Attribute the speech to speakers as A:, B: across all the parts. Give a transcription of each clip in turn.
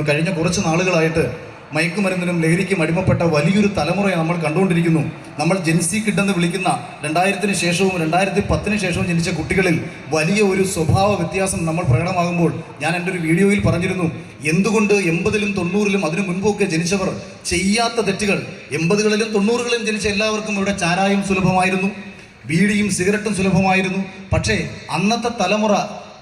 A: കഴിഞ്ഞ കുറച്ച് നാളുകളായിട്ട് മയക്കുമരുന്നിനും ലഹരിക്കും അടിമപ്പെട്ട വലിയൊരു തലമുറയെ നമ്മൾ കണ്ടുകൊണ്ടിരിക്കുന്നു. നമ്മൾ ജെൻസി കിഡെന്ന് വിളിക്കുന്ന 2000-ന് ശേഷവും 2010-ന് ശേഷവും ജനിച്ച കുട്ടികളിൽ വലിയ ഒരു സ്വഭാവ വ്യത്യാസം നമ്മൾ പ്രകടമാകുമ്പോൾ ഞാൻ എൻ്റെ ഒരു വീഡിയോയിൽ പറഞ്ഞിരുന്നു, എന്തുകൊണ്ട് 80-ലും 90-ലും അതിനു മുൻപൊക്കെ ജനിച്ചവർ ചെയ്യാത്ത തെറ്റുകൾ 80-കളിലും 90-കളിലും ജനിച്ച എല്ലാവർക്കും ഇവിടെ ചാരായം സുലഭമായിരുന്നു, ബീഡിയും സിഗരറ്റും സുലഭമായിരുന്നു. പക്ഷേ അന്നത്തെ തലമുറ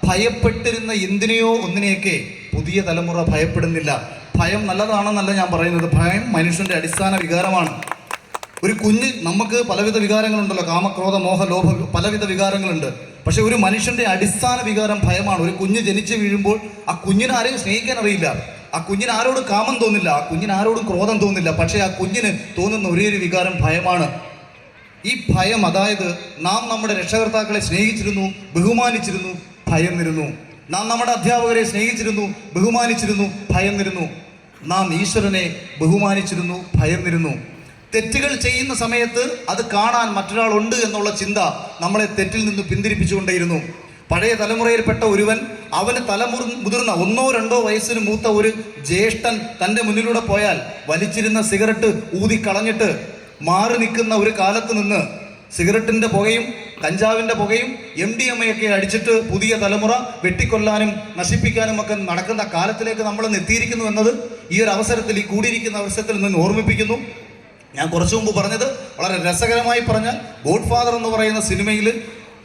A: ഭയപ്പെട്ടിരുന്ന എന്തിനെയോ ഒന്നിനെയൊക്കെ പുതിയ തലമുറ ഭയപ്പെടുന്നില്ല. ഭയം നല്ലതാണെന്നല്ല ഞാൻ പറയുന്നത്, ഭയം മനുഷ്യൻ്റെ അടിസ്ഥാന വികാരമാണ്. ഒരു കുഞ്ഞ്, നമുക്ക് പലവിധ വികാരങ്ങളുണ്ടല്ലോ, കാമക്രോധ മോഹ ലോഭ പലവിധ വികാരങ്ങളുണ്ട്. പക്ഷെ ഒരു മനുഷ്യൻ്റെ അടിസ്ഥാന വികാരം ഭയമാണ്. ഒരു കുഞ്ഞ് ജനിച്ച് വീഴുമ്പോൾ ആ കുഞ്ഞിനെ ആരെയും സ്നേഹിക്കാൻ അറിയില്ല, ആ കുഞ്ഞിന് ആരോടും കാമം തോന്നില്ല, ആ കുഞ്ഞിന് ആരോടും ക്രോധം തോന്നില്ല. പക്ഷേ ആ കുഞ്ഞിന് തോന്നുന്ന ഒരേ ഒരു വികാരം ഭയമാണ്. ഈ ഭയം, അതായത് നാം നമ്മുടെ രക്ഷകർത്താക്കളെ സ്നേഹിച്ചിരുന്നു, ബഹുമാനിച്ചിരുന്നു, ഭയന്നിരുന്നു. നാം നമ്മുടെ അധ്യാപകരെ സ്നേഹിച്ചിരുന്നു, ബഹുമാനിച്ചിരുന്നു, ഭയന്നിരുന്നു. നാം ഈശ്വരനെ ബഹുമാനിച്ചിരുന്നു, ഭയന്നിരുന്നു. തെറ്റുകൾ ചെയ്യുന്ന സമയത്ത് അത് കാണാൻ മറ്റൊരാളുണ്ട് എന്നുള്ള ചിന്ത നമ്മളെ തെറ്റിൽ നിന്ന് പിന്തിരിപ്പിച്ചുകൊണ്ടേയിരുന്നു. പഴയ തലമുറയിൽപ്പെട്ട ഒരുവൻ, അവന് മുതിർന്ന 1-2 വയസ്സിന് മൂത്ത ഒരു ജ്യേഷ്ഠൻ തൻ്റെ മുന്നിലൂടെ പോയാൽ വലിച്ചിരുന്ന സിഗരറ്റ് ഊതിക്കളഞ്ഞിട്ട് മാറി നിൽക്കുന്ന ഒരു കാലത്ത് നിന്ന് സിഗരറ്റിൻ്റെ പുകയും കഞ്ചാവിൻ്റെ പുകയും MDMA ഒക്കെ അടിച്ചിട്ട് പുതിയ തലമുറ വെട്ടിക്കൊല്ലാനും നശിപ്പിക്കാനും ഒക്കെ നടക്കുന്ന കാലത്തിലേക്ക് നമ്മൾ എത്തിയിരിക്കുന്നു എന്നത് ഈ ഒരു അവസരത്തിൽ, ഈ കൂടിയിരിക്കുന്ന അവസരത്തിൽ നിന്ന് ഓർമ്മിപ്പിക്കുന്നു. ഞാൻ കുറച്ചു മുമ്പ് പറഞ്ഞത് വളരെ രസകരമായി പറഞ്ഞാൽ, ഗോഡ് ഫാദർ എന്ന് പറയുന്ന സിനിമയിൽ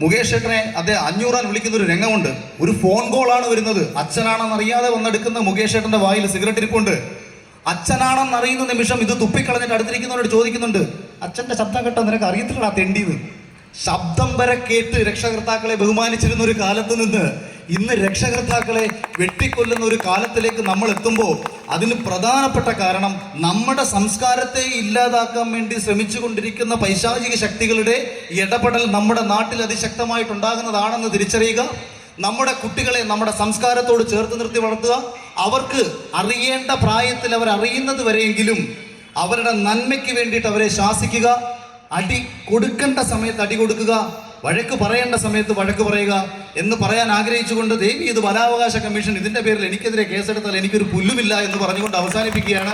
A: മുകേഷ് ഏട്ടനെ അദ്ദേഹം 500 വിളിക്കുന്ന ഒരു രംഗമുണ്ട്. ഒരു ഫോൺ കോളാണ് വരുന്നത്. അച്ഛനാണെന്നറിയാതെ വന്നെടുക്കുന്ന മുകേഷ് ഏട്ടൻ്റെ വായിൽ സിഗരറ്റ് ഇരിപ്പുണ്ട്. അച്ഛനാണെന്നറിയുന്ന നിമിഷം ഇത് തുപ്പിക്കളഞ്ഞിട്ട് അടുത്തിരിക്കുന്നവരോട് ചോദിക്കുന്നുണ്ട്, അച്ഛൻ്റെ ശബ്ദം കേട്ടോ നിനക്ക് അറിയത്തില്ലടാ തെണ്ടിന്ന്. ശബ്ദം വരെ കേട്ട് രക്ഷകർത്താക്കളെ ബഹുമാനിച്ചിരുന്ന ഒരു കാലത്ത് നിന്ന് ഇന്ന് രക്ഷകർത്താക്കളെ വെട്ടിക്കൊല്ലുന്ന ഒരു കാലത്തിലേക്ക് നമ്മൾ എത്തുമ്പോൾ അതിന് പ്രധാനപ്പെട്ട കാരണം നമ്മുടെ സംസ്കാരത്തെ ഇല്ലാതാക്കാൻ വേണ്ടി ശ്രമിച്ചുകൊണ്ടിരിക്കുന്ന പൈശാചിക ശക്തികളുടെ ഇടപെടൽ നമ്മുടെ നാട്ടിൽ അതിശക്തമായിട്ടുണ്ടാകുന്നതാണെന്ന് തിരിച്ചറിയുക. നമ്മുടെ കുട്ടികളെ നമ്മുടെ സംസ്കാരത്തോട് ചേർത്ത് നിർത്തി വളർത്തുക. അവർക്ക് അറിയേണ്ട പ്രായത്തിൽ അവർ അറിയുന്നത് വരെയെങ്കിലും അവരുടെ നന്മയ്ക്ക് വേണ്ടിയിട്ട് അവരെ ശാസിക്കുക. അടി കൊടുക്കേണ്ട സമയത്ത് അടി കൊടുക്കുക, വഴക്ക് പറയേണ്ട സമയത്ത് വഴക്ക് പറയുക എന്ന് പറയാൻ ആഗ്രഹിച്ചുകൊണ്ട് ദയവ് ഇത് ബാലാവകാശ കമ്മീഷൻ ഇതിൻ്റെ പേരിൽ എനിക്കെതിരെ കേസെടുത്താൽ എനിക്കൊരു പുല്ലുമില്ല എന്ന് പറഞ്ഞുകൊണ്ട് അവസാനിപ്പിക്കുകയാണ്.